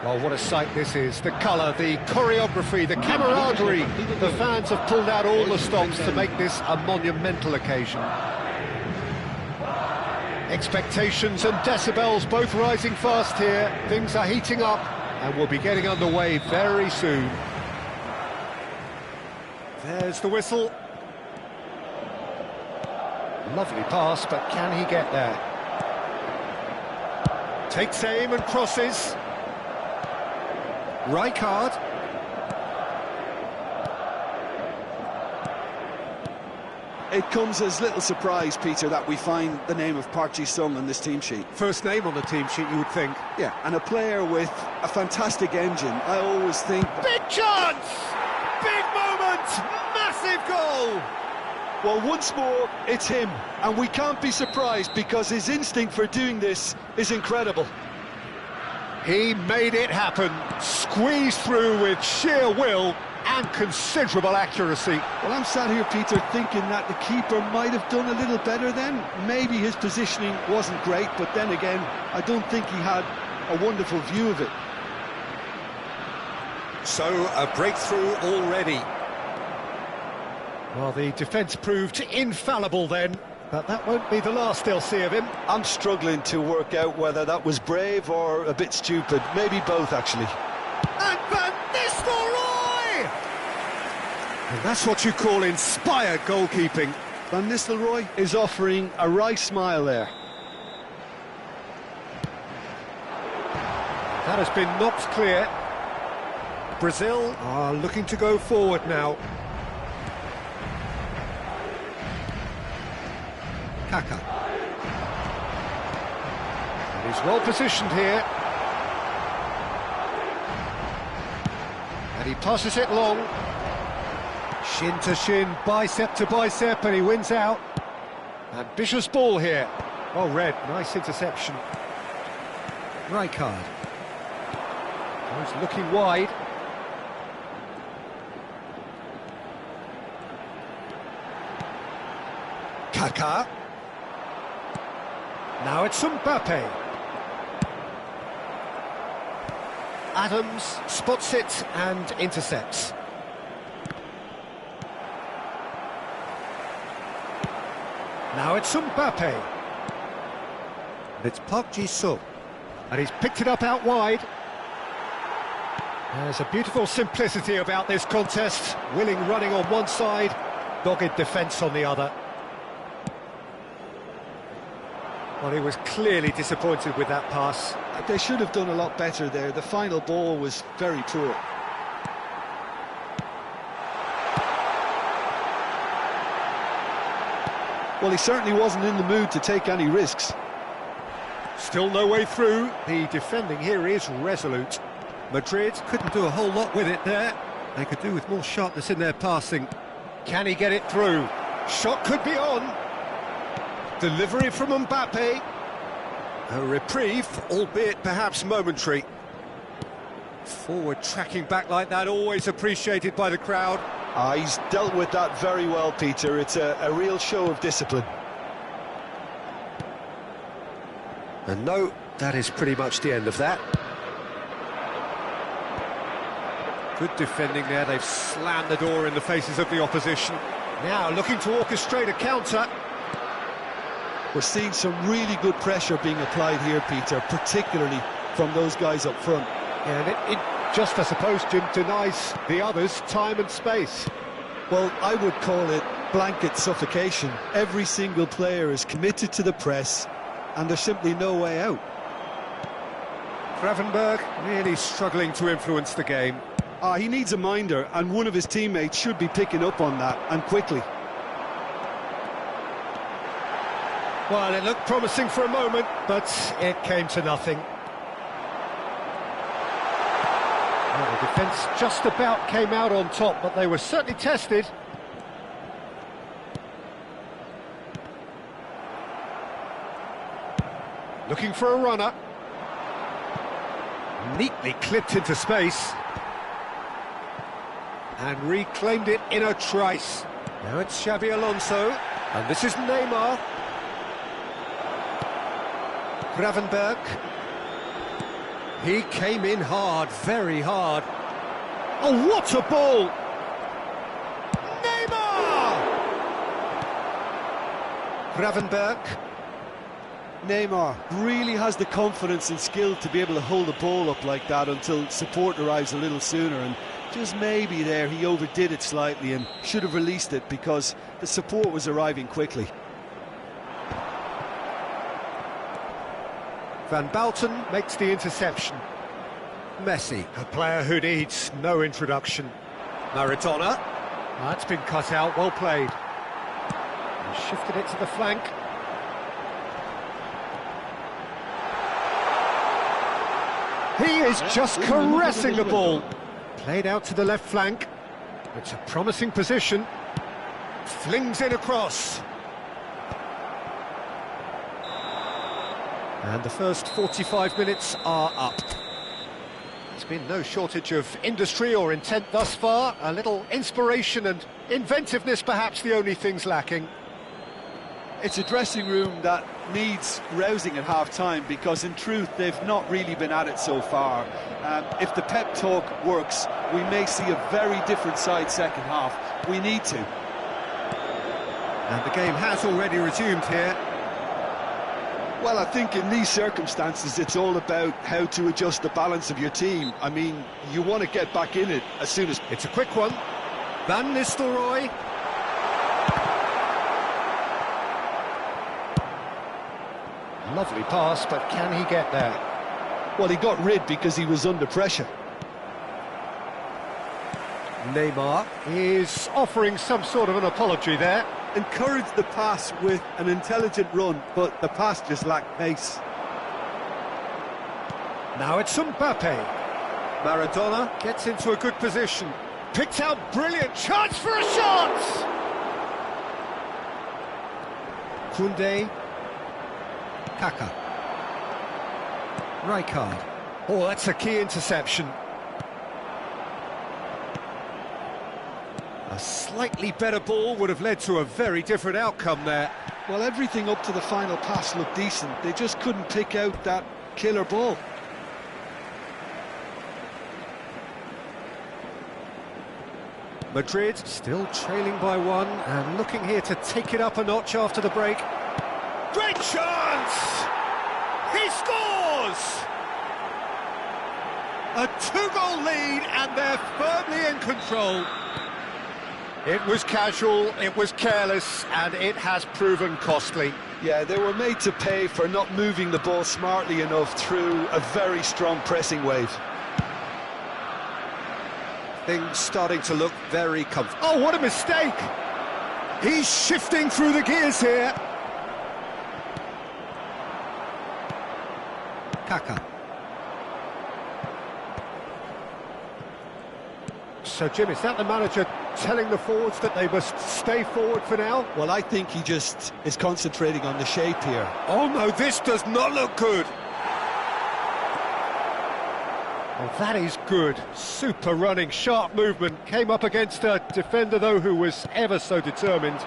Well, what a sight this is. The colour, the choreography, the camaraderie. The fans have pulled out all the stops to make this a monumental occasion. Expectations and decibels both rising fast here. Things are heating up and we'll be getting underway very soon. There's the whistle. Lovely pass, but can he get there? Takes aim and crosses. Rijkaard. It comes as little surprise, Peter, that we find the name of Park Ji-sung on this team sheet. First name on the team sheet, you would think. Yeah, and a player with a fantastic engine. I always think... Big chance! Big moment! Massive goal! Well, once more, it's him. And we can't be surprised because his instinct for doing this is incredible. He made it happen. Squeezed through with sheer will and considerable accuracy. Well, I'm sat here, Peter, thinking that the keeper might have done a little better then. Maybe his positioning wasn't great, but then again, I don't think he had a wonderful view of it. So, a breakthrough already. Well, the defence proved infallible then, but that won't be the last they'll see of him. I'm struggling to work out whether that was brave or a bit stupid. Maybe both, actually. And Van Nistelrooy! And that's what you call inspired goalkeeping. Van Nistelrooy is offering a wry smile there. That has been knocked clear. Brazil are looking to go forward now. Kaka. And he's well positioned here. And he passes it long. Shin to shin, bicep to bicep, and he wins out. Ambitious ball here. Well read, nice interception. Rijkaard. He's looking wide. Kaka. Now it's Mbappe. Adams spots it and intercepts. Now it's Mbappe. It's Park Ji-sung. And he's picked it up out wide. There's a beautiful simplicity about this contest. Willing running on one side, dogged defence on the other. Well, he was clearly disappointed with that pass. They should have done a lot better there. The final ball was very poor. Well, he certainly wasn't in the mood to take any risks. Still no way through. The defending here is resolute. Madrid couldn't do a whole lot with it there. They could do with more sharpness in their passing. Can he get it through? Shot could be on. Delivery from Mbappe. A reprieve, albeit perhaps momentary. Forward tracking back like that, always appreciated by the crowd. He's dealt with that very well, Peter. It's a real show of discipline. And no, that is pretty much the end of that. Good defending there, they've slammed the door in the faces of the opposition. Now looking to orchestrate a counter. We're seeing some really good pressure being applied here, Peter, particularly from those guys up front. And it just, I suppose, Jim, denies the others time and space. Well, I would call it blanket suffocation. Every single player is committed to the press, and there's simply no way out. Gravenberg really struggling to influence the game. He needs a minder, and one of his teammates should be picking up on that, and quickly. Well, it looked promising for a moment, but it came to nothing. Well, the defence just about came out on top, but they were certainly tested. Looking for a runner. Neatly clipped into space. And reclaimed it in a trice. Now it's Xabi Alonso, and this is Neymar. Gravenberg. He came in hard, very hard. Oh, what a ball! Neymar! Gravenberg. Neymar really has the confidence and skill to be able to hold the ball up like that until support arrives a little sooner, and just maybe there he overdid it slightly and should have released it because the support was arriving quickly. Van Bauten makes the interception. Messi, a player who needs no introduction. Maradona. That's been cut out, well played. He shifted it to the flank. He is just caressing the ball. Played out to the left flank. It's a promising position. Flings it across. And the first 45 minutes are up. There's been no shortage of industry or intent thus far. A little inspiration and inventiveness, perhaps the only things lacking. It's a dressing room that needs rousing at half-time because, in truth, they've not really been at it so far. If the pep talk works, we may see a very different side second half. We need to. And the game has already resumed here. Well, I think in these circumstances, it's all about how to adjust the balance of your team. I mean, you want to get back in it as soon as... It's a quick one. Van Nistelrooy. Lovely pass, but can he get there? Well, he got rid because he was under pressure. Neymar is offering some sort of an apology there. Encouraged the pass with an intelligent run, but the pass just lacked pace. Now it's Mbappe. Maradona gets into a good position. Picked out brilliant chance for a shot! Koundé. Kaka. Rijkaard. Oh, that's a key interception. A slightly better ball would have led to a very different outcome there. Well, everything up to the final pass looked decent. They just couldn't pick out that killer ball. Madrid still trailing by one and looking here to take it up a notch after the break. Great chance! He scores! A two-goal lead and they're firmly in control. It was casual, it was careless, and it has proven costly. Yeah, they were made to pay for not moving the ball smartly enough through a very strong pressing wave. Things starting to look very comfortable. Oh, what a mistake! He's shifting through the gears here. Kaka. So, Jim, is that the manager telling the forwards that they must stay forward for now? Well, I think he just is concentrating on the shape here. Oh, no, this does not look good. Oh, that is good. Super running, sharp movement. Came up against a defender, though, who was ever so determined.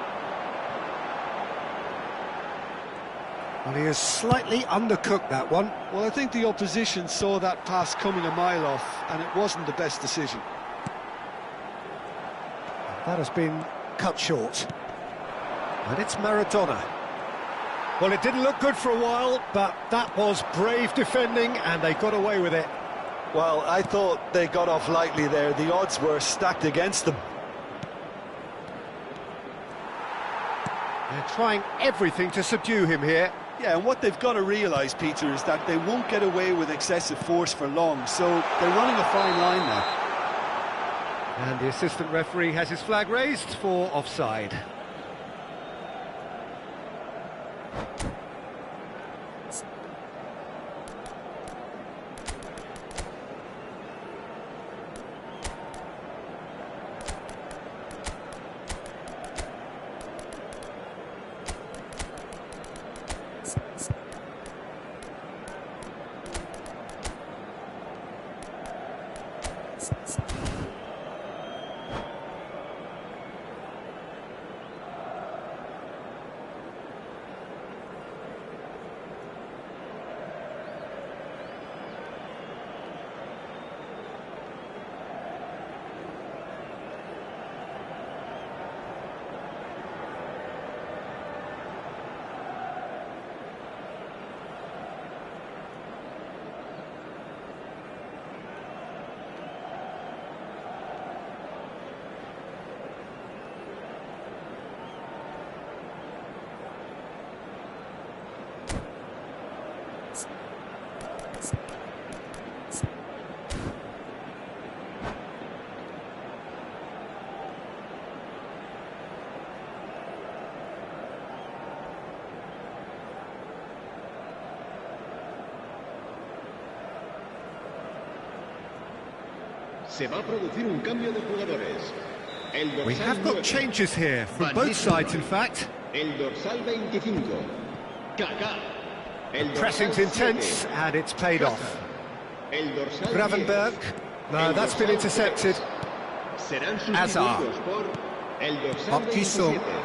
Well, he has slightly undercooked that one. Well, I think the opposition saw that pass coming a mile off, and it wasn't the best decision. That has been cut short. And it's Maradona. Well, it didn't look good for a while, but that was brave defending, and they got away with it. Well, I thought they got off lightly there. The odds were stacked against them. They're trying everything to subdue him here. Yeah, and what they've got to realise, Peter, is that they won't get away with excessive force for long, so they're running a fine line now. And the assistant referee has his flag raised for offside. Se va a producir un cambio de jugadores. We have got changes here from both sides, in fact. El dorsal 25. Kaká. El Pressing's intense, and it's paid off. El dorsal Gravenberg. No, that's been intercepted. Serán Hazard. sustituidos por el dorsal Hopkisson. 27.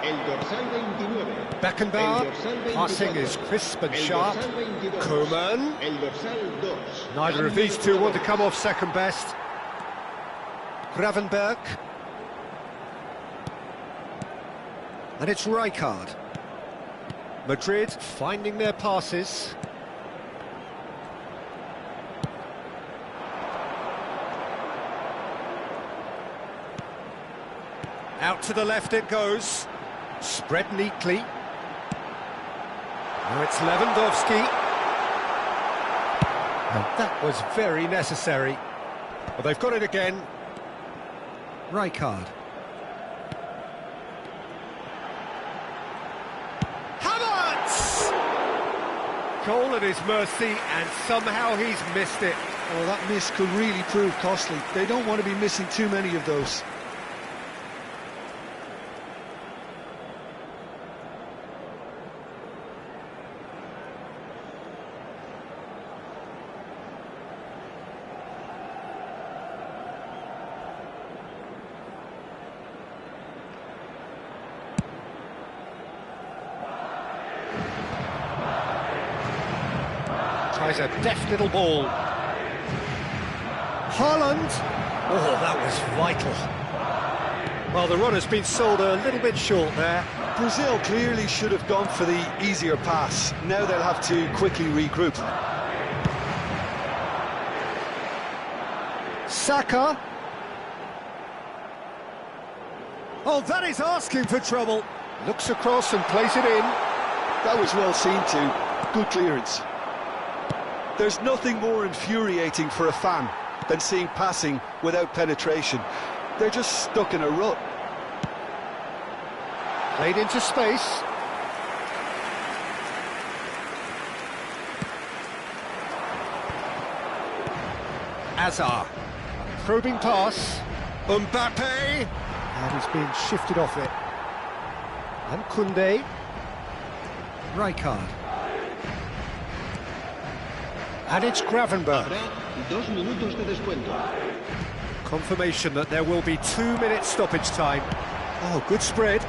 El dorsal 29. Beckenbauer. El dorsal 24. Passing is crisp and El sharp. dorsal 22. Koeman. El dorsal 2. Neither of these two want to come off second best. Gravenberg. And it's Rijkaard. Madrid finding their passes. Out to the left it goes. Spread neatly. Now it's Lewandowski. And that was very necessary. Well, they've got it again. Rijkaard. Havertz! Goal at his mercy, and somehow he's missed it. Oh, that miss could really prove costly. They don't want to be missing too many of those. Tries a deft little ball. Haaland. Oh, that was vital. Well, the run has been sold a little bit short there. Brazil clearly should have gone for the easier pass. Now they'll have to quickly regroup. Saka. Oh, that is asking for trouble. Looks across and plays it in. That was well seen too. Good clearance. There's nothing more infuriating for a fan than seeing passing without penetration. They're just stuck in a rut. Played into space. Hazard. Probing pass. Mbappe. And he's being shifted off it. And Koundé. Rijkaard. And it's Gravenberg. Habrá 2 minutos de descuento. Confirmation that there will be 2 minutes stoppage time. Oh, good spread.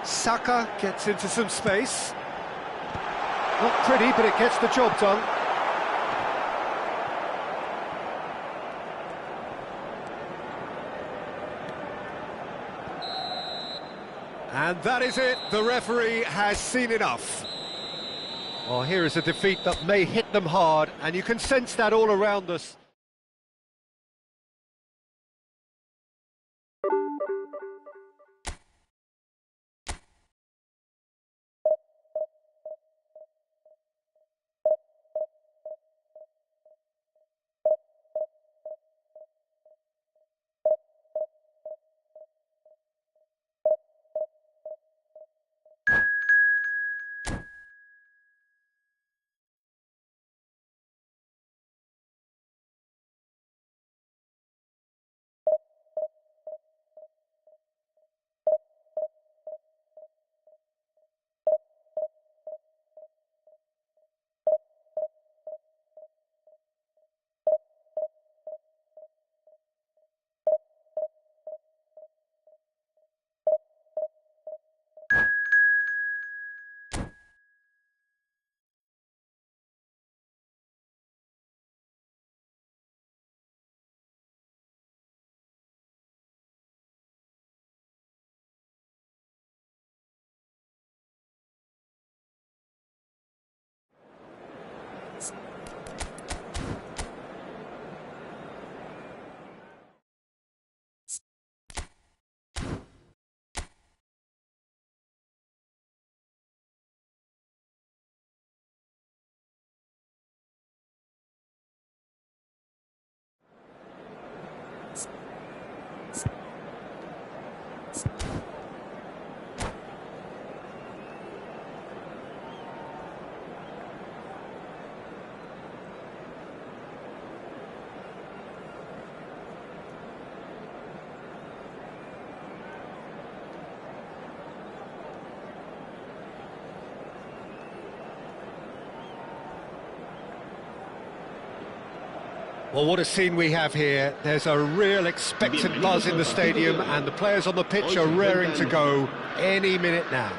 Saka gets into some space. Not pretty, but it gets the job done. And that is it. The referee has seen enough. Well, here is a defeat that may hit them hard, and you can sense that all around us. Well, what a scene we have here. There's a real expectant buzz in the stadium, and the players on the pitch are raring to go any minute now.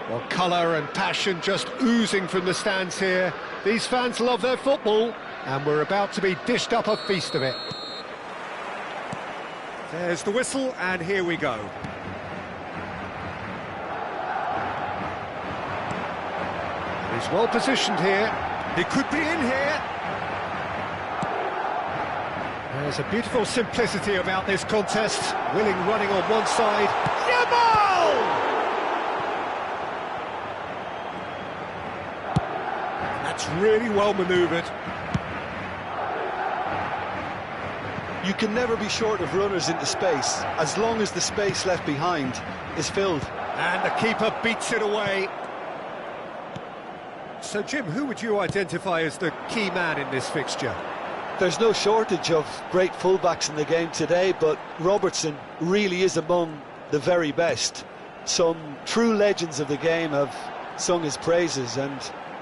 Well, colour and passion just oozing from the stands here. These fans love their football, and we're about to be dished up a feast of it. There's the whistle, and here we go. He's well positioned here. He could be in here. There's a beautiful simplicity about this contest. Willing running on one side. Yamal! That's really well manoeuvred. You can never be short of runners into space, as long as the space left behind is filled. And the keeper beats it away. So, Jim, who would you identify as the key man in this fixture? There's no shortage of great fullbacks in the game today, but Robertson really is among the very best. Some true legends of the game have sung his praises, and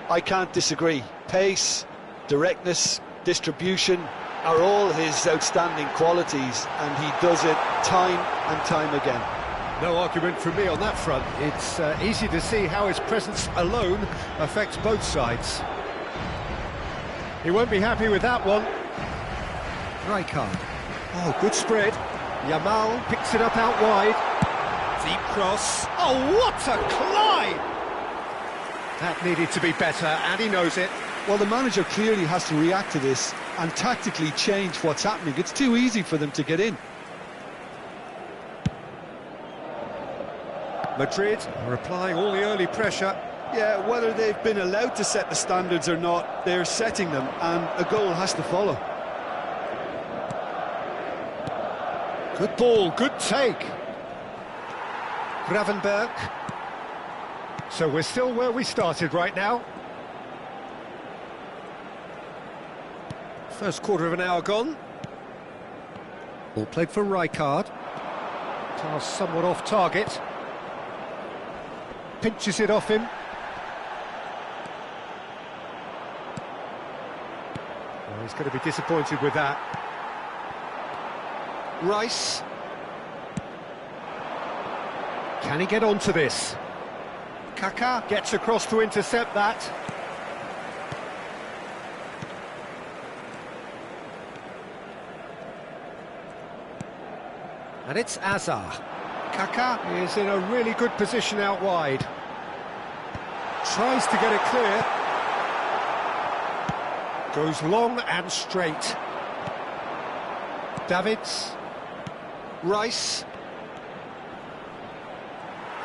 I can't disagree. Pace, directness, distribution are all his outstanding qualities, and he does it time and time again. No argument from me on that front. It's easy to see how his presence alone affects both sides. He won't be happy with that one. Rijkaard. Oh, good spread. Yamal picks it up out wide. Deep cross. Oh, what a climb! That needed to be better, and he knows it. Well, the manager clearly has to react to this and tactically change what's happening. It's too easy for them to get in. Madrid are applying all the early pressure. Yeah, whether they've been allowed to set the standards or not, they're setting them, and a goal has to follow. Good ball, good take. Gravenberg. So we're still where we started right now. First quarter of an hour gone. Ball played for Rijkaard. Pass somewhat off target. Pinches it off him. Well, he's going to be disappointed with that. Rice. Can he get onto this? Kaká gets across to intercept that. And it's Azar. Kaká is in a really good position out wide. Tries to get it clear. Goes long and straight. Davids. Rice.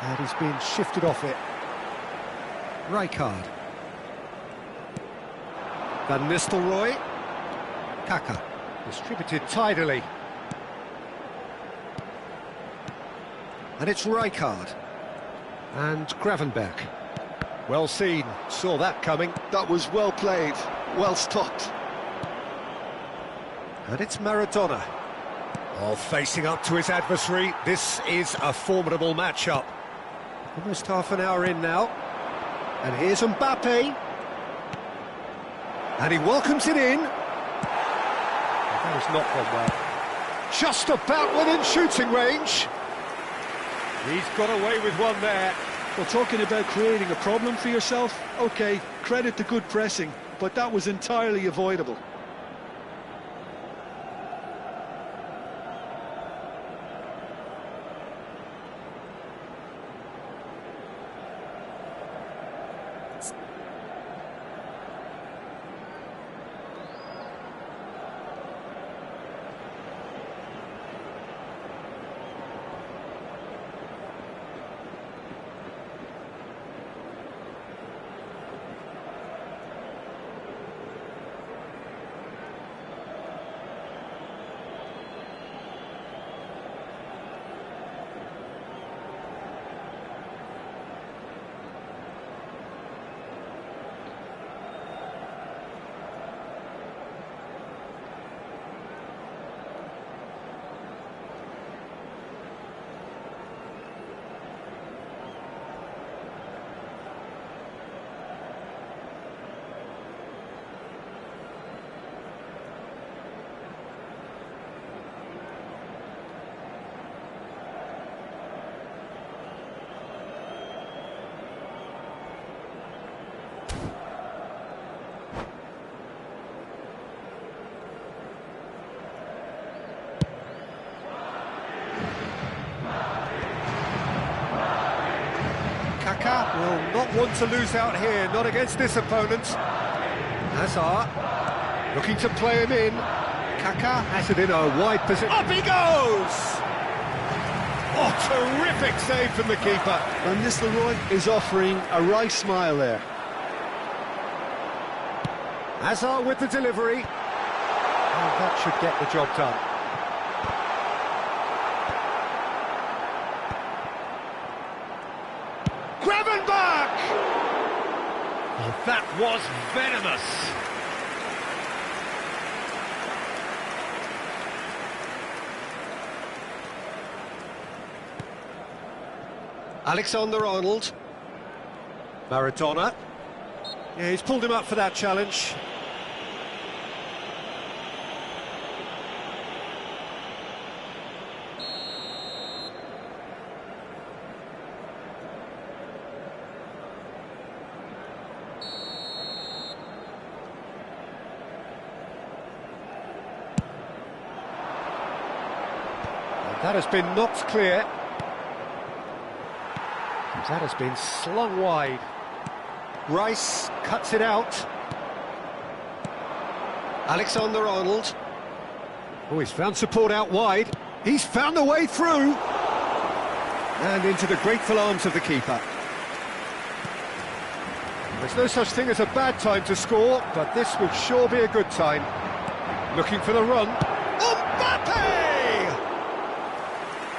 And he's been shifted off it. Rijkaard. Van Nistelrooy. Kaká. Distributed tidily. And it's Rijkaard. And Gravenberg. Well seen, saw that coming. That was well played, well stopped. And it's Maradona. Oh, facing up to his adversary, this is a formidable matchup. Almost half an hour in now. And here's Mbappe. And he welcomes it in. That has not gone well. Just about within shooting range. He's got away with one there. Well, talking about creating a problem for yourself, OK, credit to good pressing, but that was entirely avoidable. Well, not one to lose out here, not against this opponent. Hazard, looking to play him in. Kaká has it in a wide position. Up he goes! Oh, terrific save from the keeper. And Nistelrooy is offering a wry smile there. Hazard with the delivery. And that should get the job done. Gravenberch! Oh, that was venomous. Alexander-Arnold. Maradona. Yeah, he's pulled him up for that challenge. And that has been knocked clear. That has been slung wide. Rice cuts it out. Alexander-Arnold. Oh, he's found support out wide. He's found a way through. And into the grateful arms of the keeper. There's no such thing as a bad time to score, but this would sure be a good time. Looking for the run. Mbappe!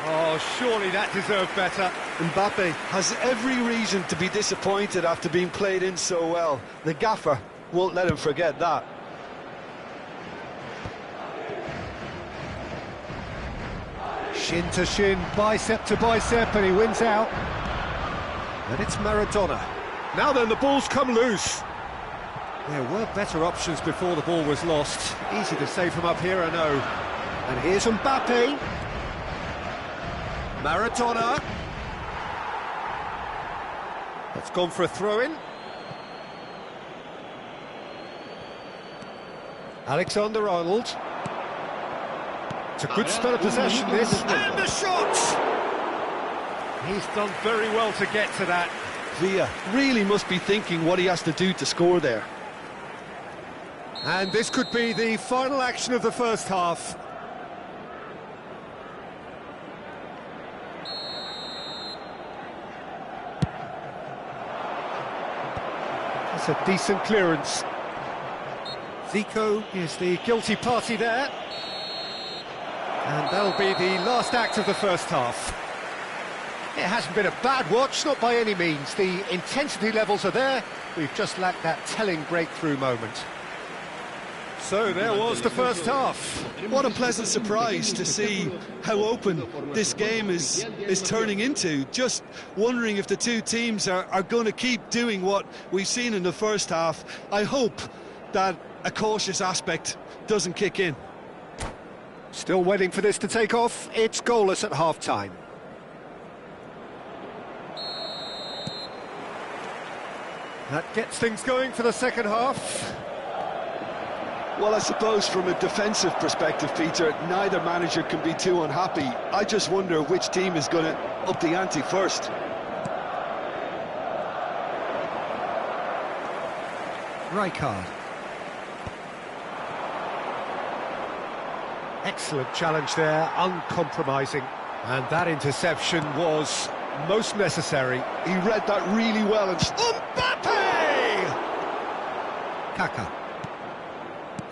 Oh, surely that deserved better. Mbappe has every reason to be disappointed after being played in so well. The gaffer won't let him forget that. Shin to shin, bicep to bicep, and he wins out. And it's Maradona. Now then, the ball's come loose. There were better options before the ball was lost. Easy to say from up here, I know. And here's Mbappe. Maradona. That's gone for a throw-in. Alexander-Arnold. It's a good spell of possession, this. And the shot! He's done very well to get to that. Villa really must be thinking what he has to do to score there. And this could be the final action of the first half. That's a decent clearance. Zico is the guilty party there. And that'll be the last act of the first half. It hasn't been a bad watch, not by any means. The intensity levels are there. We've just lacked that telling breakthrough moment. So there was the first half. What a pleasant surprise to see how open this game is turning into. Just wondering if the two teams are going to keep doing what we've seen in the first half. I hope that a cautious aspect doesn't kick in. Still waiting for this to take off. It's goalless at half-time. That gets things going for the second half. Well, I suppose from a defensive perspective, Peter, neither manager can be too unhappy. I just wonder which team is going to up the ante first. Rijkaard. Excellent challenge there, uncompromising. And that interception was most necessary. He read that really well. And Mbappe! Kaká.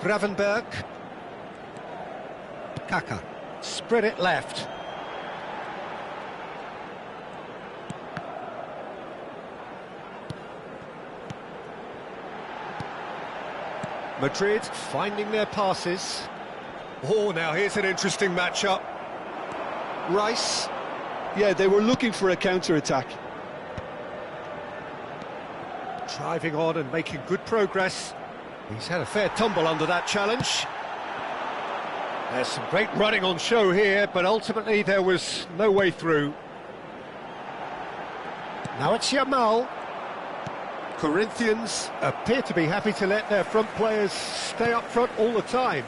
Gravenberch. Kaká. Spread it left. Madrid finding their passes. Oh, now here's an interesting matchup. Rice. Yeah, they were looking for a counter-attack. Driving on and making good progress. He's had a fair tumble under that challenge. There's some great running on show here, but ultimately there was no way through. Now it's Yamal. Corinthians appear to be happy to let their front players stay up front all the time.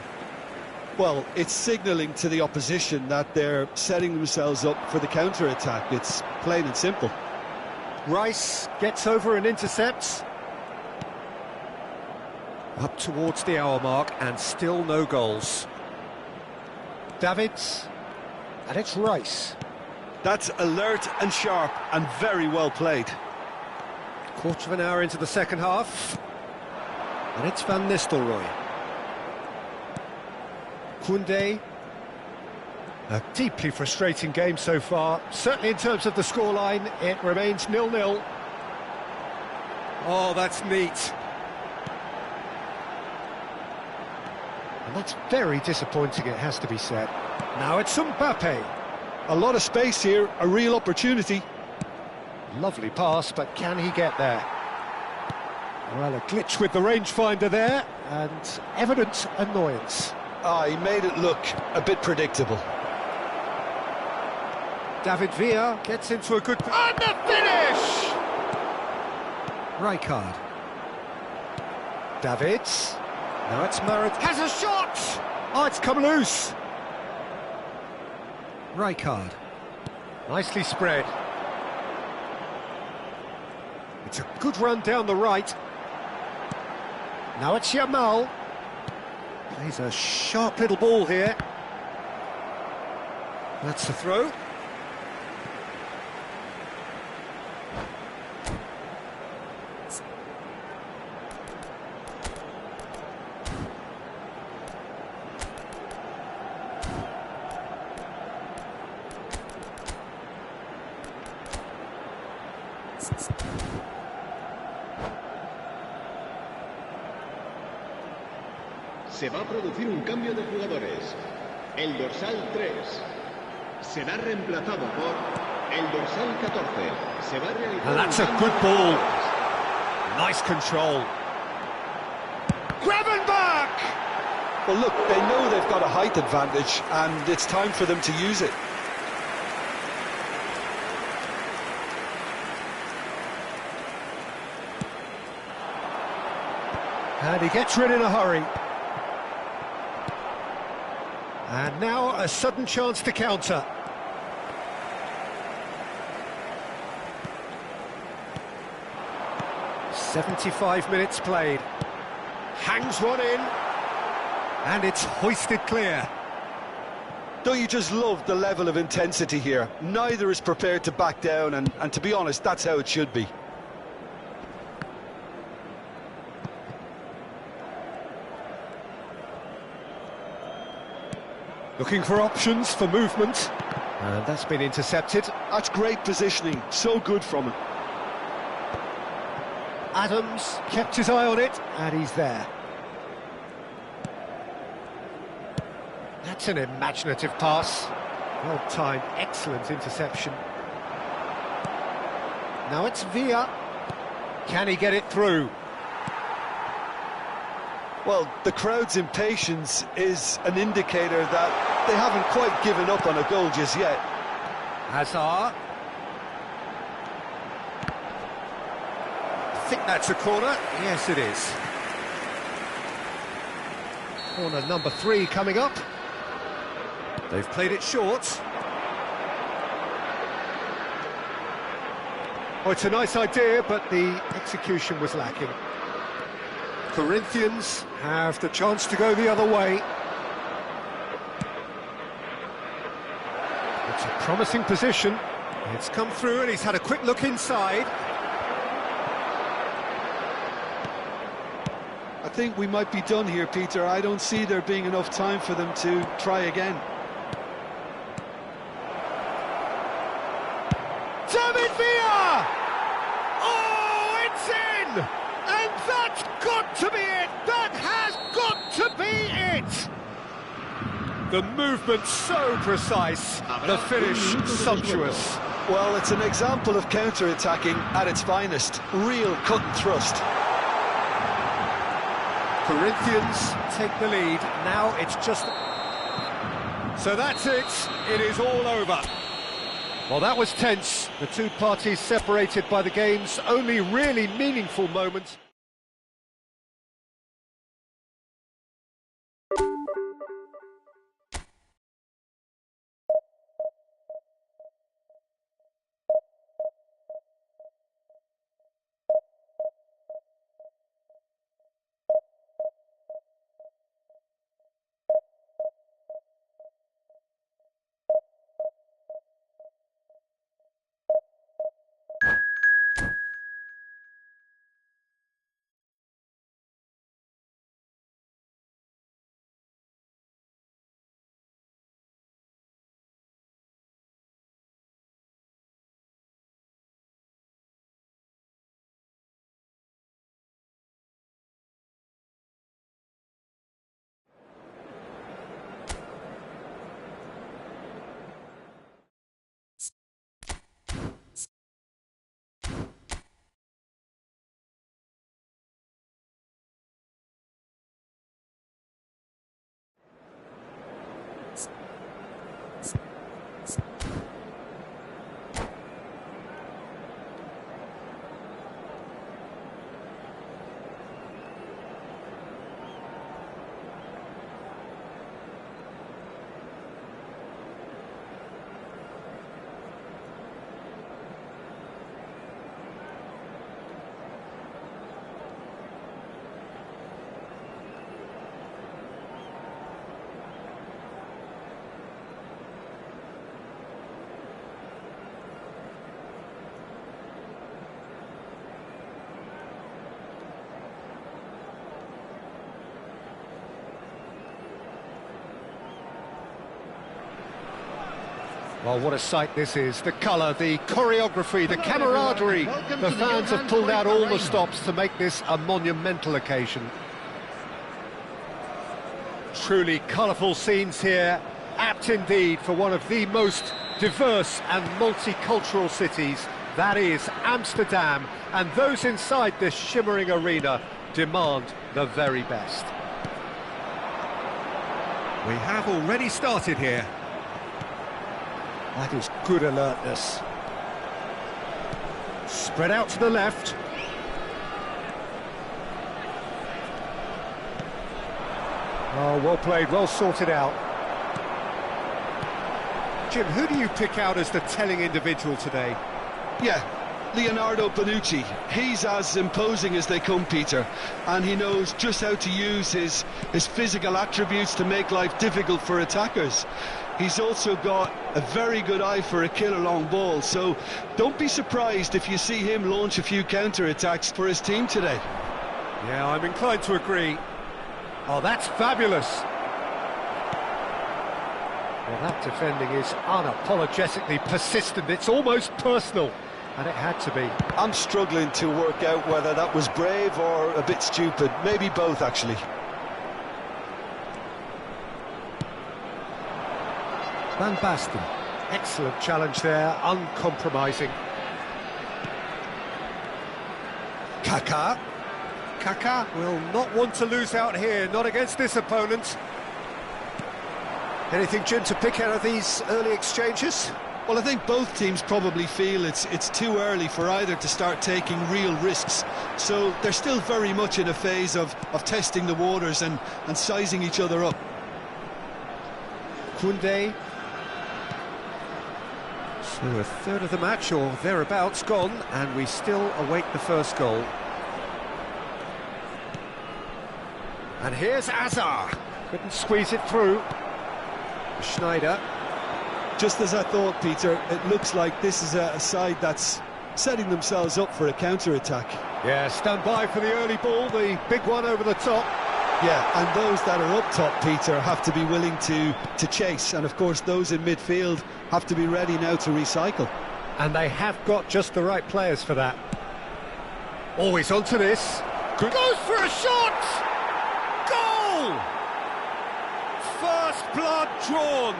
Well, it's signalling to the opposition that they're setting themselves up for the counter-attack. It's plain and simple. Rice gets over and intercepts. Up towards the hour mark and still no goals. Davids, and it's Rice. That's alert and sharp and very well played. Quarter of an hour into the second half. And it's Van Nistelrooy. Koundé. A deeply frustrating game so far. Certainly in terms of the scoreline, it remains 0-0. Oh, that's neat. And that's very disappointing, it has to be said. Now it's Mbappe. A lot of space here, a real opportunity. Lovely pass, but can he get there? Well, a glitch with the rangefinder there, and evident annoyance. He made it look a bit predictable. David Villa gets into a good... And the finish! Rijkaard. Davids. Now it's Murray. Has a shot! Oh, it's come loose. Rijkaard. Nicely spread. It's a good run down the right. Now it's Yamal. Plays a sharp little ball here. That's the throw. Se va a producir un cambio de jugadores. El dorsal 3 será reemplazado por el dorsal 14. Se va a realizar. And that's a good ball. Nice control. Gravenberch! Well, look, they know they've got a height advantage, and it's time for them to use it. And he gets rid in a hurry. And now a sudden chance to counter. "75 minutes played. Hangs one in. And it's hoisted clear. Don't you just love the level of intensity here? Neither is prepared to back down, and to be honest, that's how it should be. Looking for options for movement. And that's been intercepted. That's great positioning, so good from him. Adams kept his eye on it, and he's there. That's an imaginative pass. Well timed, excellent interception. Now it's Villa. Can he get it through? Well, the crowd's impatience is an indicator that they haven't quite given up on a goal just yet. Hazard. I think that's a corner. Yes, it is. Corner number 3 coming up. They've played it short. Oh, it's a nice idea, but the execution was lacking. Corinthians have the chance to go the other way. It's a promising position. It's come through and he's had a quick look inside. I think we might be done here, Peter. I don't see there being enough time for them to try again. David Villa! Oh, it's in! And that's got to be it! That has got to be it! The movement so precise, the finish sumptuous. Well, it's an example of counter-attacking at its finest. Real cut and thrust. Corinthians take the lead. Now it's just... So that's it. It is all over. Well, that was tense. The two parties separated by the game's only really meaningful moment. Well, what a sight this is. The colour, the choreography, the camaraderie. The fans have pulled out all the stops to make this a monumental occasion. Truly colourful scenes here. Apt indeed for one of the most diverse and multicultural cities. That is Amsterdam. And those inside this shimmering arena demand the very best. We have already started here. That is good alertness. Spread out to the left. Oh, well played, well sorted out. Jim, who do you pick out as the telling individual today? Yeah, Leonardo Bonucci. He's as imposing as they come, Peter, and he knows just how to use his physical attributes to make life difficult for attackers. He's also got a very good eye for a killer long ball, so don't be surprised if you see him launch a few counter-attacks for his team today. Yeah, I'm inclined to agree. Oh, that's fabulous. Well, that defending is unapologetically persistent. It's almost personal, and it had to be. I'm struggling to work out whether that was brave or a bit stupid. Maybe both, actually. Van Basten. Excellent challenge there, uncompromising. Kaká. Kaká will not want to lose out here, not against this opponent. Anything, Jim, to pick out of these early exchanges? Well, I think both teams probably feel it's too early for either to start taking real risks. So they're still very much in a phase of testing the waters and sizing each other up. Koundé. So a third of the match, or thereabouts, gone, and we still await the first goal. And here's Azar. Couldn't squeeze it through. Schneider. Just as I thought, Peter, it looks like this is a side that's setting themselves up for a counter-attack. Yeah, stand by for the early ball, the big one over the top. Yeah, and those that are up top, Peter, have to be willing to chase, and of course those in midfield have to be ready now to recycle. And they have got just the right players for that. Always onto this. Good. Goes for a shot! Goal! First blood drawn.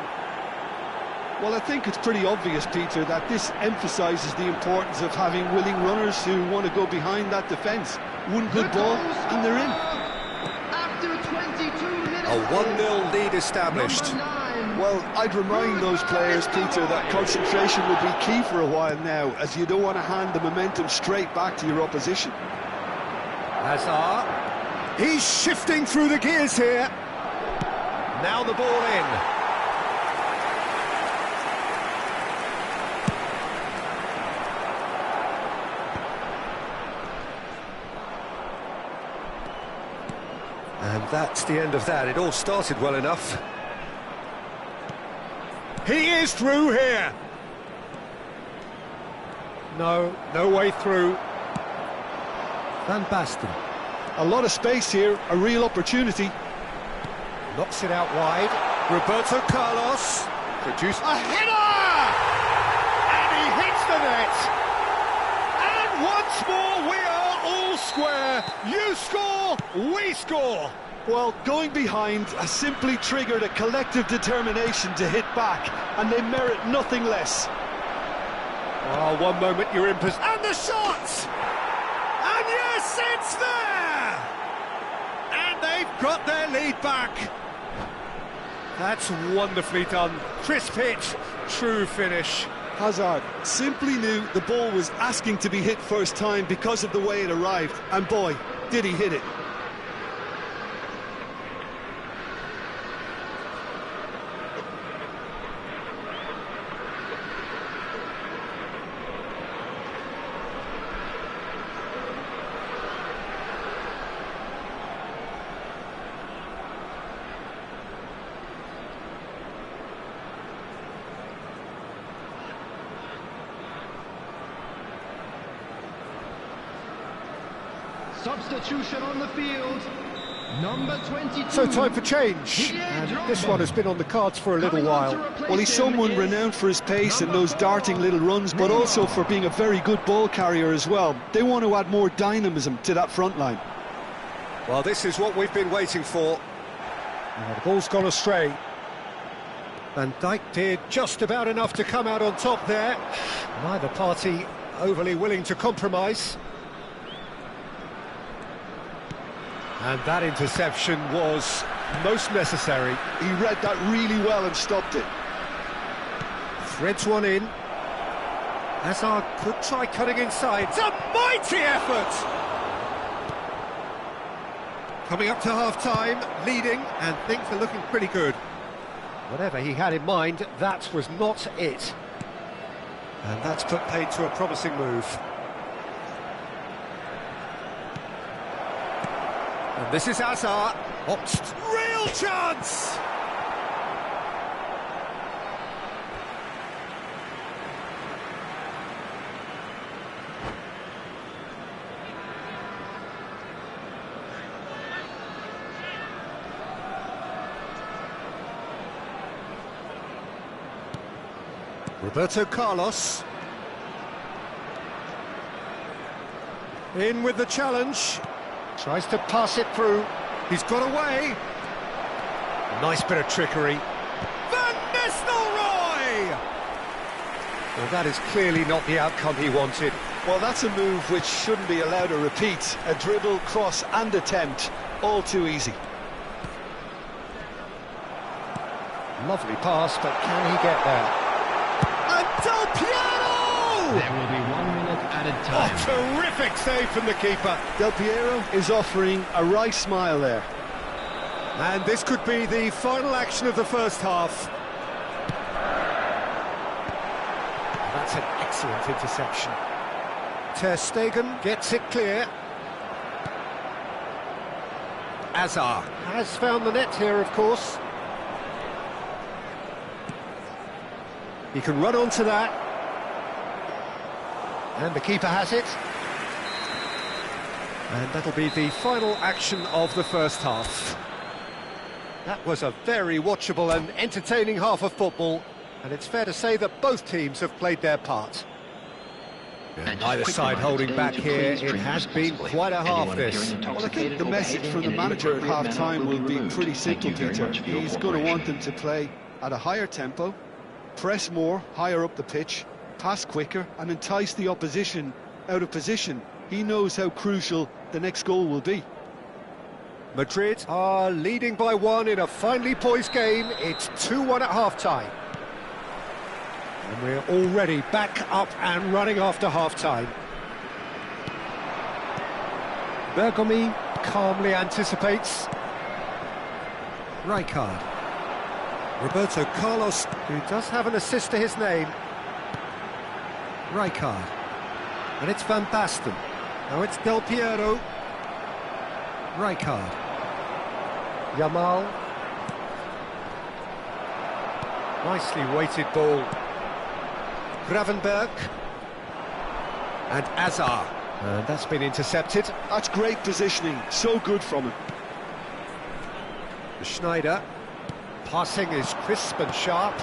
Well, I think it's pretty obvious, Peter, that this emphasises the importance of having willing runners who want to go behind that defence. One good ball, and they're in. After 22 minutes. A 1-0 lead established. Well, I'd remind those players, Peter, that concentration will be key for a while now, as you don't want to hand the momentum straight back to your opposition. Hazard. He's shifting through the gears here. Now the ball in. And that's the end of that. It all started well enough. He is through here. No way through. Van Basten. A lot of space here, a real opportunity. Knocks it out wide. Roberto Carlos. Produce a header! And he hits the net. And once more we are all square. You score, we score. Well, going behind has simply triggered a collective determination to hit back, and they merit nothing less. Oh, one moment you're in possession. And the shot! And yes, it's there! And they've got their lead back. That's wonderfully done. Crisp hit, true finish. Hazard simply knew the ball was asking to be hit first time because of the way it arrived, and boy, did he hit it. Substitution on the field. Number 22. So time for change, and this one has been on the cards for a little while. Well, he's someone renowned for his pace and those darting little runs, but also for being a very good ball carrier as well. They want to add more dynamism to that front line. Well, this is what we've been waiting for. The ball's gone astray. Van Dijk did just about enough to come out on top there. Neither party overly willing to compromise. And that interception was most necessary. He read that really well and stopped it. Threads one in. Hazard could try cutting inside. It's a mighty effort! Coming up to half-time, leading, and things are looking pretty good. Whatever he had in mind, that was not it. And that's put paid to a promising move. And this is Hazard. Real chance! Roberto Carlos. In with the challenge. Tries to pass it through. He's got away. Nice bit of trickery. Van Nistelrooy! Well, that is clearly not the outcome he wanted. Well, that's a move which shouldn't be allowed to repeat. A dribble, cross and attempt, all too easy. Lovely pass, but can he get there? And Del Piero! There will be 1 minute added time. Oh, terrific save from the keeper. Del Piero is offering a right smile there. And this could be the final action of the first half. That's an excellent interception. Ter Stegen gets it clear. Hazard has found the net here, of course. He can run onto that. And the keeper has it. And that'll be the final action of the first half. That was a very watchable and entertaining half of football, and it's fair to say that both teams have played their part. Neither side holding back here. It has been quite a half, this. Well, I think the message from the manager at half-time will be pretty simple, Peter. He's going to want them to play at a higher tempo, press more, higher up the pitch, pass quicker, and entice the opposition out of position. He knows how crucial the next goal will be. Madrid are leading by 1 in a finely poised game. It's 2-1 at half-time. And we're already back up and running after half-time. Bergomi calmly anticipates. Rijkaard. Roberto Carlos, who does have an assist to his name. Rijkaard. And it's Van Basten. Now it's Del Piero. Rijkaard. Yamal. Nicely weighted ball. Gravenberg. And Hazard. And that's been intercepted. That's great positioning, so good from him. Schneider. Passing is crisp and sharp.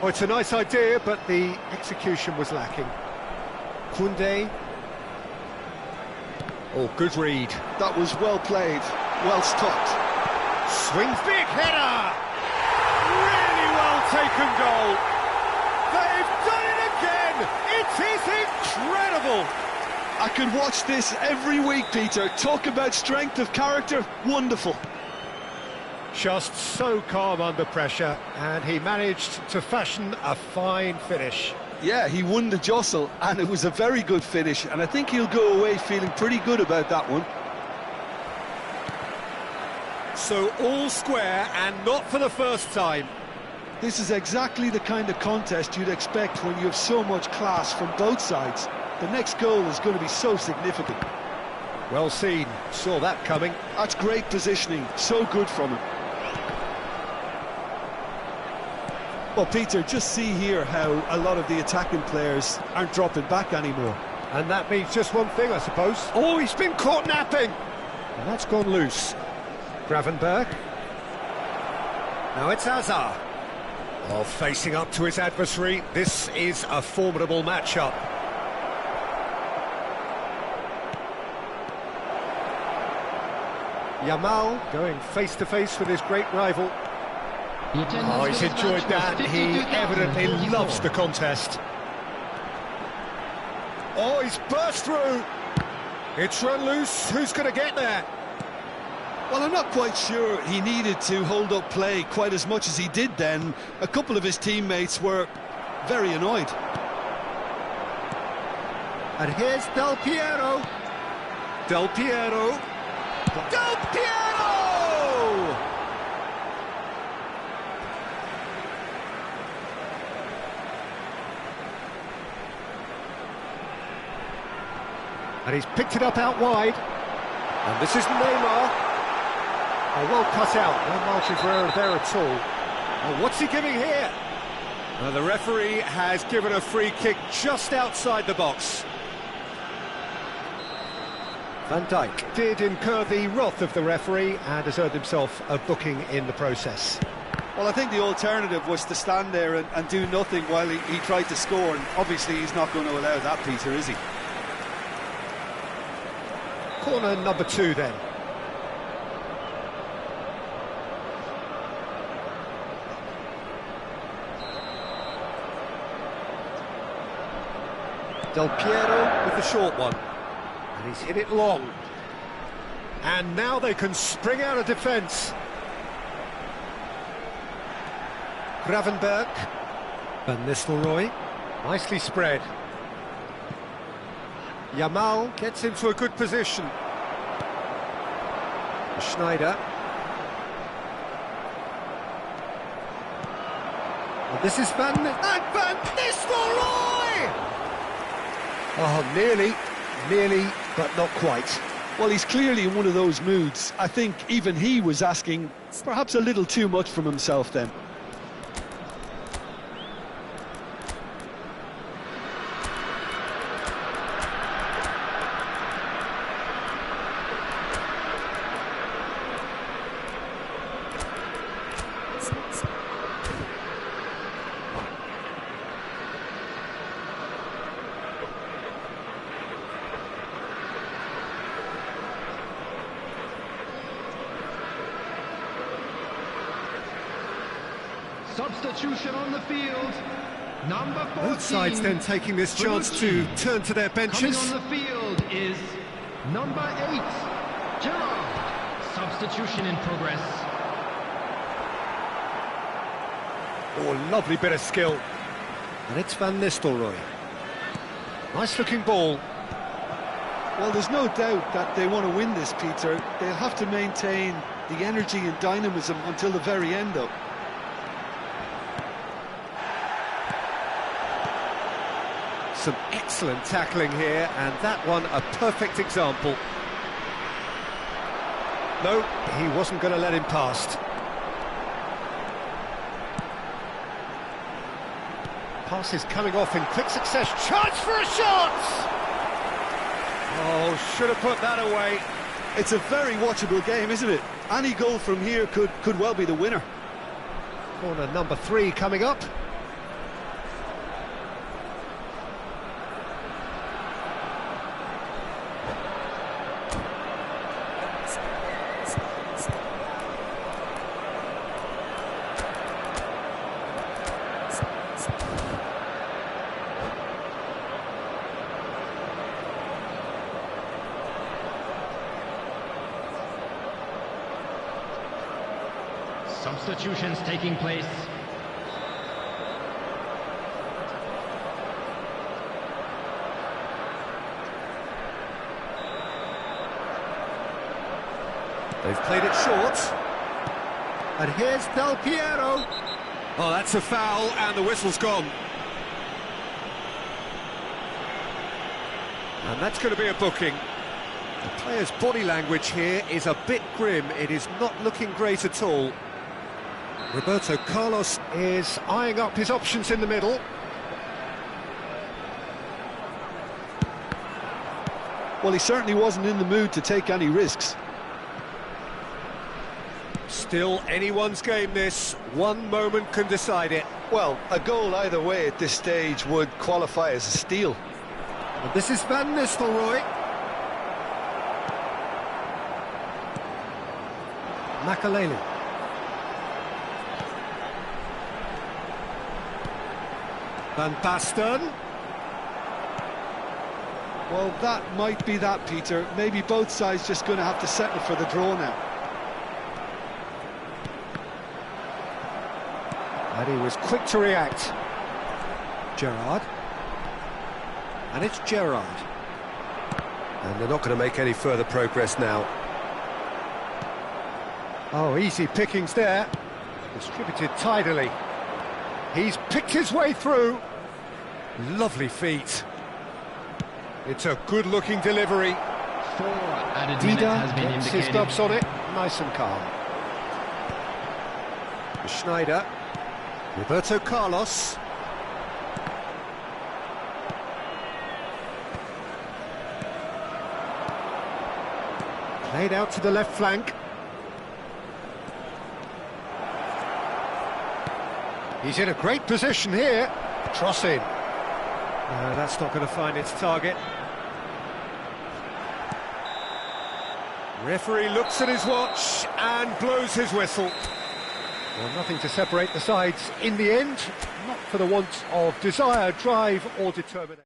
Oh, it's a nice idea, but the execution was lacking. Koundé. Oh, good read. That was well played, well stopped. Swings big header! Really well taken goal. They've done it again! It is incredible! I could watch this every week, Peter. Talk about strength of character, wonderful. Just so calm under pressure, and he managed to fashion a fine finish. Yeah, he won the jostle, and it was a very good finish, and I think he'll go away feeling pretty good about that one. So all square, and not for the first time. This is exactly the kind of contest you'd expect when you have so much class from both sides. The next goal is going to be so significant. Well seen, saw that coming. That's great positioning, so good from him. Well, Peter, just see here how a lot of the attacking players aren't dropping back anymore. And that means just one thing, I suppose. Oh, he's been caught napping! And that's gone loose. Gravenberg. Now it's Hazard. Oh, facing up to his adversary. This is a formidable matchup. Yamal going face-to-face with his great rival. Oh, he's enjoyed that. He evidently loves the contest. Oh, he's burst through. It's run loose. Who's going to get there? Well, I'm not quite sure he needed to hold up play quite as much as he did then. A couple of his teammates were very annoyed. And here's Del Piero. Del Piero. Del Piero! And he's picked it up out wide. And this is Neymar. Oh, well cut out. No Martin Guerrero there at all. Oh, what's he giving here? Well, the referee has given a free kick just outside the box. Van Dijk did incur the wrath of the referee and has earned himself a booking in the process. Well, I think the alternative was to stand there and do nothing while he tried to score, and obviously he's not going to allow that, Peter, is he? Corner number 2 then. Del Piero with the short one. And he's hit it long. And now they can spring out of defence. Gravenberg. Van Nistelrooy. Nicely spread. Yamal gets into a good position. Schneider. And this is Van Nistelrooy! Oh, nearly, but not quite. Well, he's clearly in one of those moods. I think even he was asking perhaps a little too much from himself then. Substitution on the field. Number 14. Both sides then taking this chance to turn to their benches. Coming on the field is number 8, Gerrard. Substitution in progress. Oh, lovely bit of skill. And it's Van Nistelrooy. Nice looking ball. Well, there's no doubt that they want to win this, Peter. They'll have to maintain the energy and dynamism until the very end, though. Some excellent tackling here, and that one a perfect example. No, he wasn't going to let him past. Pass is coming off in quick succession. Chance for a shot! Oh, should have put that away. It's a very watchable game, isn't it? Any goal from here could well be the winner. Corner number 3 coming up. Substitutions taking place. They've played it short. And here's Del Piero. Oh, that's a foul, and the whistle's gone. And that's going to be a booking. The player's body language here is a bit grim. It is not looking great at all. Roberto Carlos is eyeing up his options in the middle. Well, he certainly wasn't in the mood to take any risks. Still anyone's game, this. One moment can decide it. Well, a goal either way at this stage would qualify as a steal. And this is Van Nistelrooy. Makaleli. Van Basten. Well, that might be that, Peter. Maybe both sides just going to have to settle for the draw now. And he was quick to react. Gerrard. And it's Gerrard. And they're not going to make any further progress now. Oh, easy pickings there. Distributed tidily. He's picked his way through. Lovely feet. It's a good-looking delivery. 4 added minutes has been gets his indicated. gloves on it, nice and calm. Schneider. Roberto Carlos. Played out to the left flank. He's in a great position here. Cross in. No, that's not going to find its target. Referee looks at his watch and blows his whistle. Well, nothing to separate the sides in the end, not for the want of desire, drive or determination.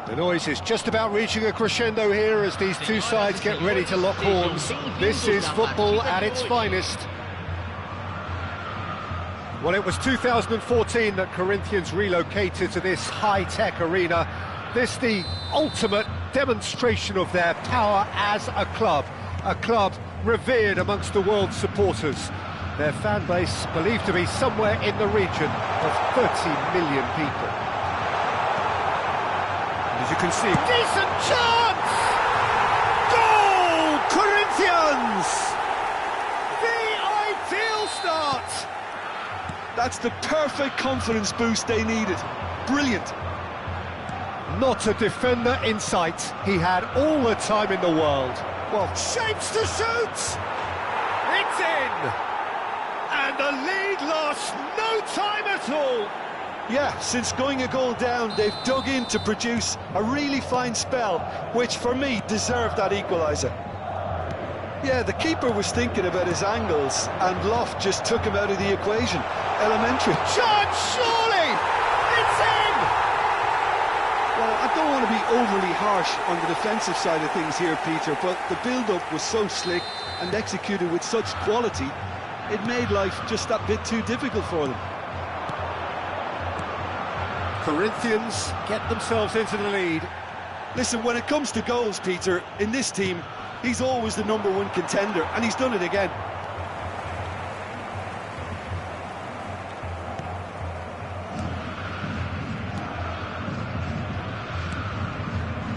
The noise is just about reaching a crescendo here as these two sides get ready to lock horns. This is football at its finest. Well, it was 2014 that Corinthians relocated to this high-tech arena. This the ultimate demonstration of their power as a club revered amongst the world's supporters. Their fan base believed to be somewhere in the region of 30 million people. As you can see, decent chance! Goal! Corinthians! The ideal start! That's the perfect confidence boost they needed. Brilliant. Not a defender in sight. He had all the time in the world. Well, shapes to shoot! It's in! And the lead lost no time at all! Yeah, since going a goal down, they've dug in to produce a really fine spell, which for me deserved that equaliser. Yeah, the keeper was thinking about his angles, and Loft just took him out of the equation. Elementary. Shot, surely! It's in! Well, I don't want to be overly harsh on the defensive side of things here, Peter, but the build-up was so slick and executed with such quality, it made life just that bit too difficult for them. Corinthians get themselves into the lead. Listen, when it comes to goals, Peter, in this team, he's always the #1 contender, and he's done it again.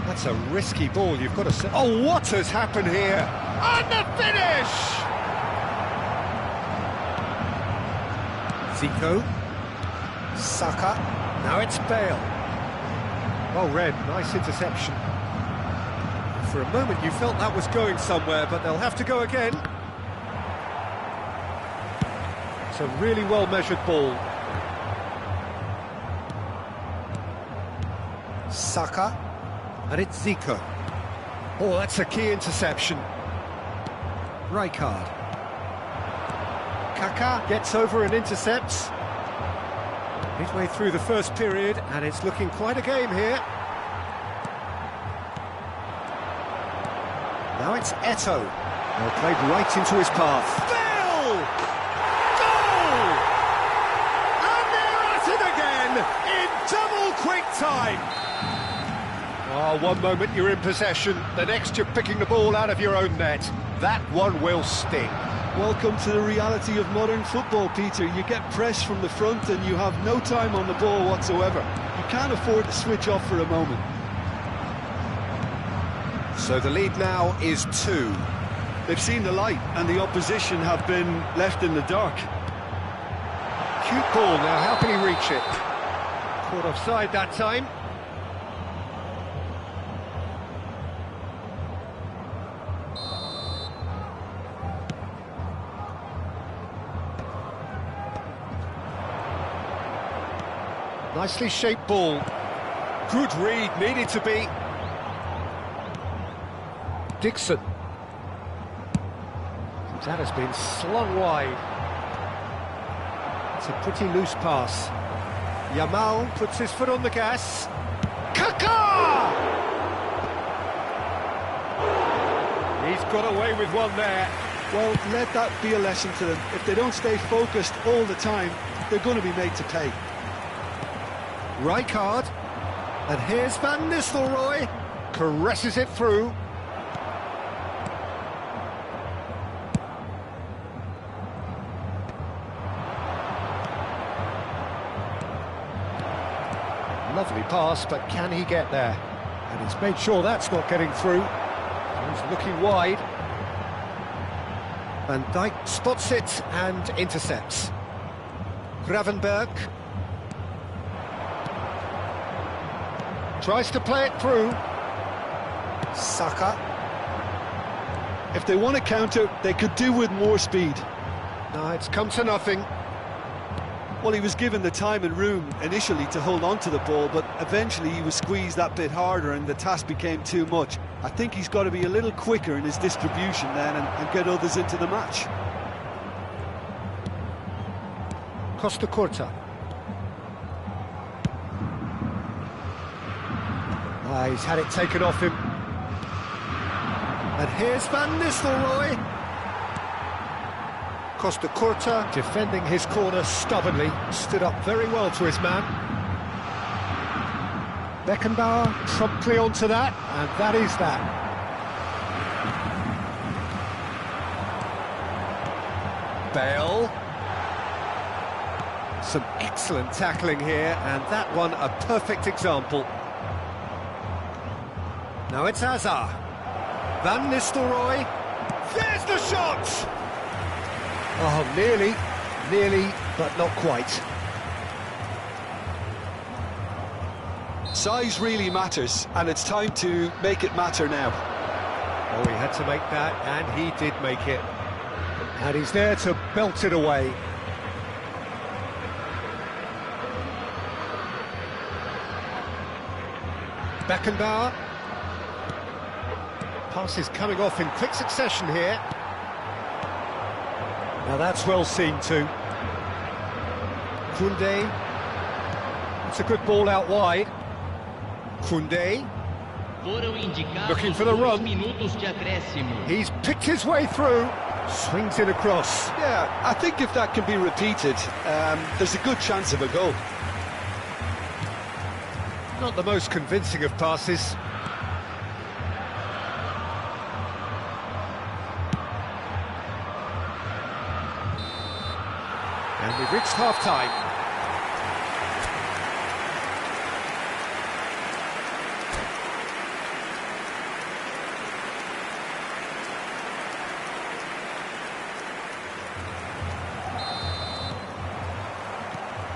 That's a risky ball, you've got to say. Oh, what has happened here? And the finish! Zico. Saka. Now it's Bale. Well read, nice interception. For a moment you felt that was going somewhere, but they'll have to go again. It's a really well-measured ball. Saka. And it's Zico. Oh, that's a key interception. Rijkaard. Kaká gets over and intercepts. Midway through the first period, and it's looking quite a game here. Now it's Eto'o. Well, played right into his path. Bale! Goal! And they're at it again in double quick time. Oh, one moment you're in possession, the next you're picking the ball out of your own net. That one will sting. Welcome to the reality of modern football, Peter. You get pressed from the front and you have no time on the ball whatsoever. You can't afford to switch off for a moment. So the lead now is 2. They've seen the light and the opposition have been left in the dark. Cute ball now, how can he reach it? Caught offside that time. Nicely shaped ball. Good read, needed to be. Dixon. That has been slung wide. It's a pretty loose pass. Yamal puts his foot on the gas. Kaká! He's got away with one there. Well, let that be a lesson to them. If they don't stay focused all the time, they're going to be made to pay. Rijkaard, and here's Van Nistelrooy, caresses it through. Lovely pass, but can he get there? And he's made sure that's not getting through. He's looking wide. Van Dijk spots it and intercepts. Gravenberg. Tries to play it through. Saka. If they want to counter, they could do with more speed. No, it's come to nothing. Well, he was given the time and room initially to hold on to the ball, but eventually he was squeezed that bit harder and the task became too much. I think he's got to be a little quicker in his distribution then and get others into the match. Costa Curta. He's had it taken off him. And here's Van Nistelrooy. Costa Curta defending his corner stubbornly, stood up very well to his man. Beckenbauer promptly onto that, and that is that. Bale. Some excellent tackling here, and that one a perfect example. Now it's Hazard. Van Nistelrooy. There's the shot! Oh, nearly, but not quite. Size really matters, and it's time to make it matter now. Oh, he had to make that, and he did make it. And he's there to belt it away. Beckenbauer. Passes coming off in quick succession here. Now that's well seen too. Koundé. It's a good ball out wide. Koundé. Looking for the run. He's picked his way through. Swings it across. Yeah, I think if that can be repeated, there's a good chance of a goal. Not the most convincing of passes. And we've reached half-time.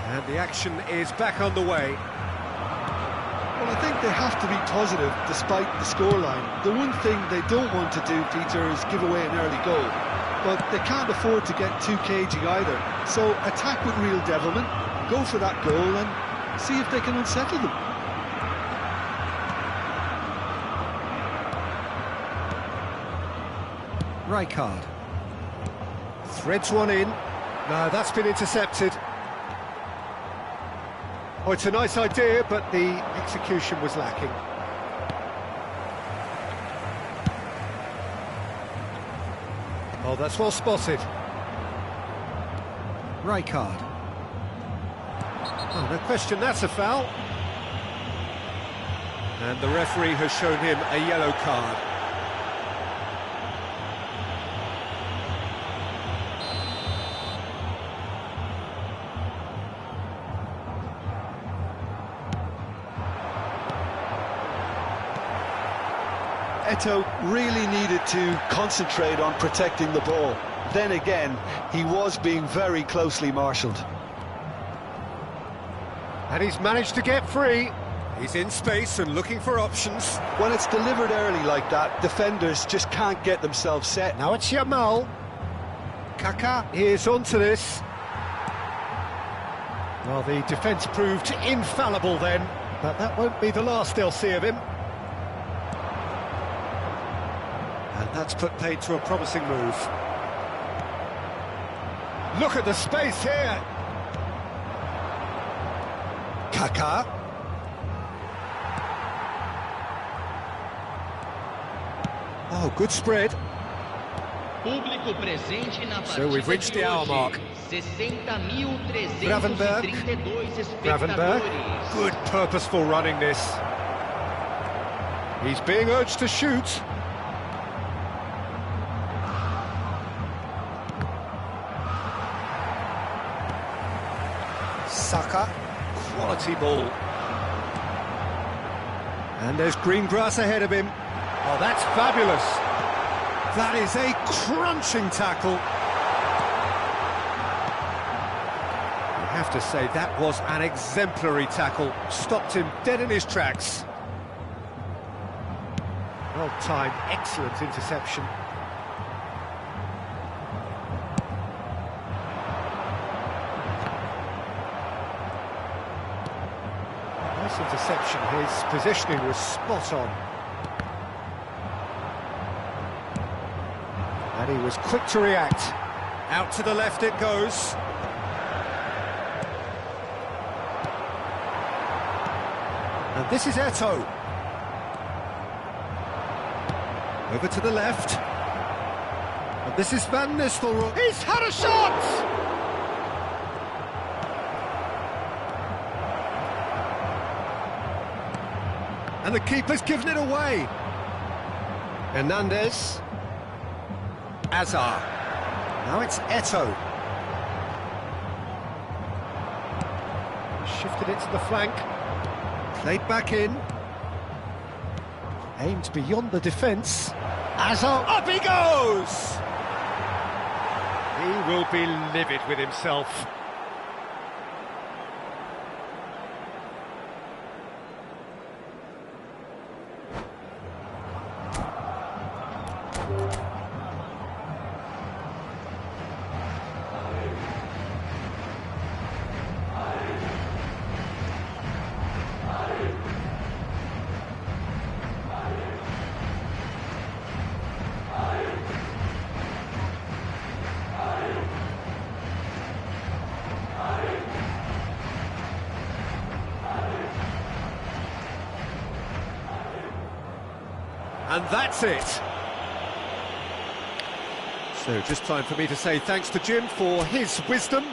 And the action is back on the way. Well, I think they have to be positive despite the scoreline. The one thing they don't want to do, Peter, is give away an early goal. But they can't afford to get too cagey either. So attack with real devilment, go for that goal and see if they can unsettle them. Rijkaard. Threads one in. No, that's been intercepted. Oh, it's a nice idea, but the execution was lacking. Oh, that's well spotted. Rijkaard. Oh, no question, that's a foul. And the referee has shown him a yellow card. Eto'o really needed to concentrate on protecting the ball. Then again, he was being very closely marshalled. And he's managed to get free. He's in space and looking for options. When it's delivered early like that, defenders just can't get themselves set. Now it's Yamal. Kaká is onto this. Well, the defence proved infallible then, but that won't be the last they'll see of him. And that's put paid to a promising move. Look at the space here. Kaká. Oh, good spread. So we've reached the hour mark. Gravenberg. Good purposeful running this. He's being urged to shoot. Saka, quality ball. And there's green grass ahead of him. Oh, that's fabulous. That is a crunching tackle. You have to say that was an exemplary tackle. Stopped him dead in his tracks. Well timed, excellent interception. Nice interception, his positioning was spot on. And he was quick to react. Out to the left it goes. And this is Eto'o. Over to the left. And this is Van Nistelrooy. He's had a shot! And the keeper's given it away. Hernandez. Azar. Now it's Eto'o. Shifted it to the flank. Played back in. Aimed beyond the defence. Azar, up he goes! He will be livid with himself. And that's it. So just time for me to say thanks to Jim for his wisdom